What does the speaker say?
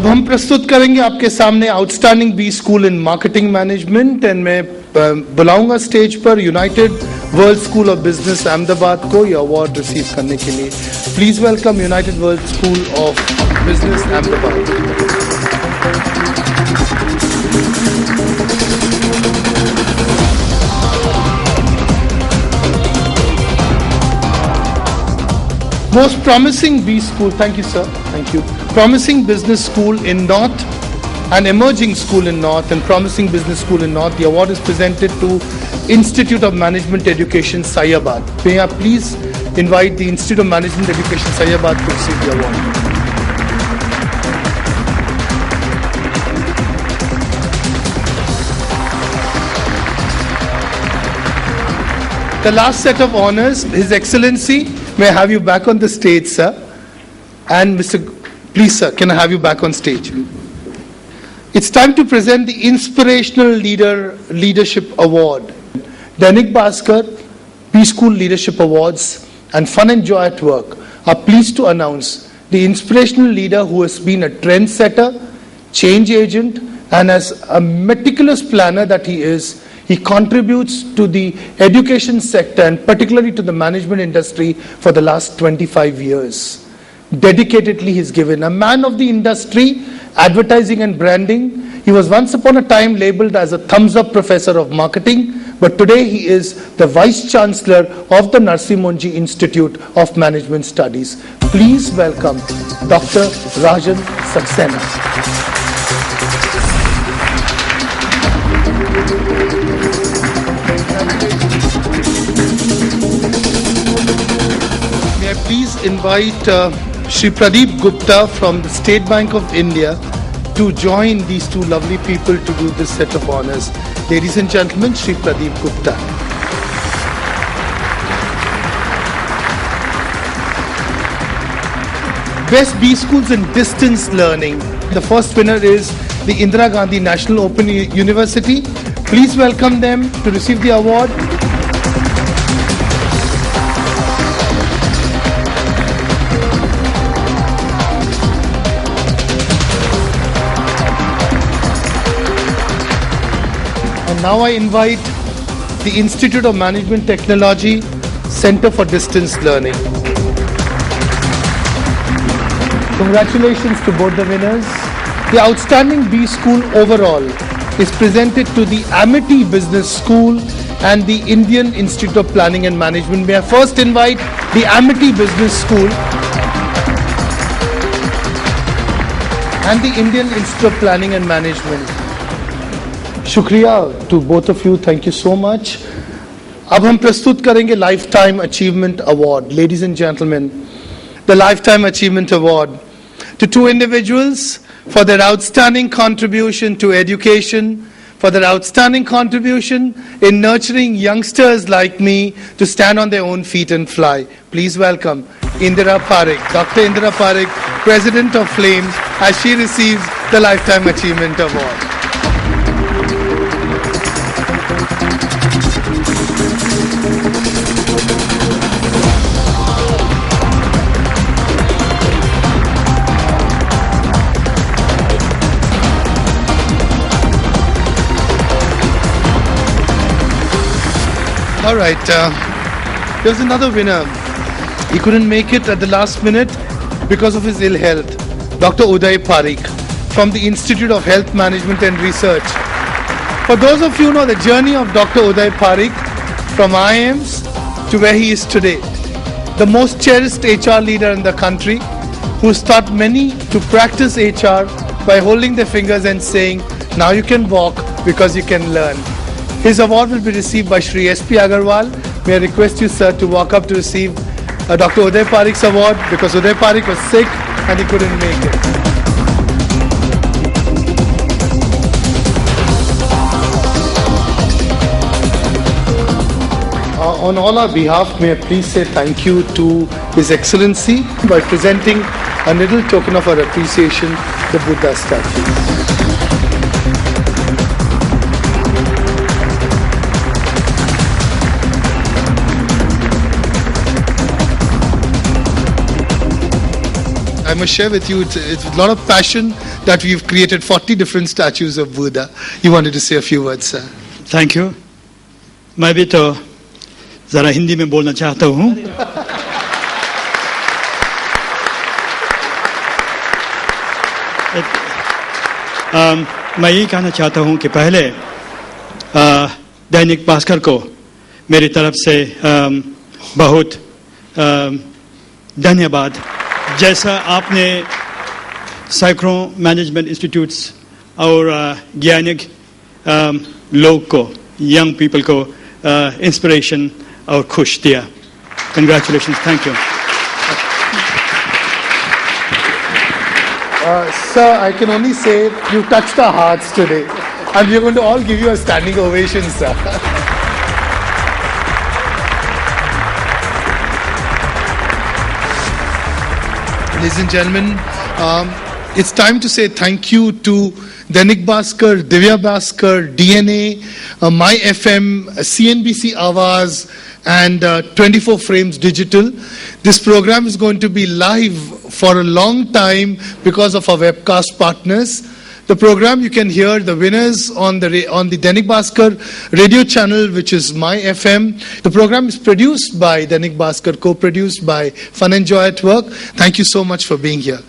अब हम प्रस्तुत करेंगे आपके सामने outstanding B school in marketing management and मैं बुलाऊंगा स्टेज पर United World School of Business Ahmedabad को ये अवार्ड रिसीव करने के लिए। Please welcome United World School of Business Ahmedabad. Most promising B school, thank you sir, thank you. Promising business school in North, an emerging school in North and promising business school in North. The award is presented to Institute of Management Education, Sayabad. May I please invite the Institute of Management Education, Sayabad to receive the award. The last set of honors, His Excellency, may I have you back on the stage, sir? And please, sir, can I have you back on stage? It's time to present the Inspirational Leadership Award. Dainik Bhaskar, B School Leadership Awards, and Fun and Joy at Work are pleased to announce the inspirational leader who has been a trendsetter, change agent, and as a meticulous planner that he is, he contributes to the education sector and particularly to the management industry for the last 25 years. Dedicatedly he's given. A man of the industry, advertising and branding. He was once upon a time labeled as a thumbs-up professor of marketing, but today he is the Vice Chancellor of the Narsi Monji Institute of Management Studies. Please welcome Dr. Rajan Saxena. Please invite Shri Pradeep Gupta from the State Bank of India to join these two lovely people to do this set of honors. Ladies and gentlemen, Shri Pradeep Gupta. Best B Schools in Distance Learning. The first winner is the Indira Gandhi National Open University. Please welcome them to receive the award. Now I invite the Institute of Management Technology, Center for Distance Learning. Congratulations to both the winners. The outstanding B School overall is presented to the Amity Business School and the Indian Institute of Planning and Management. May I first invite the Amity Business School and the Indian Institute of Planning and Management. शुक्रिया to both of you, thank you so much. अब हम प्रस्तुत करेंगे Lifetime Achievement Award. Ladies and gentlemen, the Lifetime Achievement Award to two individuals for their outstanding contribution to education, for their outstanding contribution in nurturing youngsters like me to stand on their own feet and fly. Please welcome Indira Parekh, Dr. Indira Parekh, President of FLAME, as she receives the Lifetime Achievement Award. All right, there's another winner. He couldn't make it at the last minute because of his ill health. Dr. Uday Parikh from the Institute of Health Management and Research. For those of you who know the journey of Dr. Uday Parikh from IIMs to where he is today, the most cherished HR leader in the country who's taught many to practice HR by holding their fingers and saying, now you can walk because you can learn. His award will be received by Shri S.P. Agarwal. May I request you, sir, to walk up to receive Dr. Uday Parikh's award because Uday Parikh was sick and he couldn't make it. On all our behalf, may I please say thank you to His Excellency by presenting a little token of our appreciation, the Buddha statue. I must share with you, it's with a lot of passion that we've created 40 different statues of Buddha. You wanted to say a few words, sir. Thank you. मैं भी तो जरा हिंदी में बोलना चाहता हूँ. मैं ये कहना चाहता हूँ कि पहले दैनिक भास्कर को मेरी तरफ से बहुत धन्यवाद. जैसा आपने सैकड़ों मैनेजमेंट इंस्टीट्यूट्स और ज्ञानिक लोग को, यंग पीपल को इंस्पिरेशन और खुश दिया. Congratulations. Thank you. Sir, I can only say you touched our hearts today. And we're going to all give you a standing ovation, sir. Ladies and gentlemen, it's time to say thank you to Dainik Bhaskar, Divya Bhaskar, DNA, My FM, CNBC Awaaz, and 24 Frames Digital. This program is going to be live for a long time because of our webcast partners. The program, you can hear the winners on the Dainik Bhaskar radio channel, which is My FM. The program is produced by Dainik Bhaskar, co-produced by Fun and Joy at Work. Thank you so much for being here.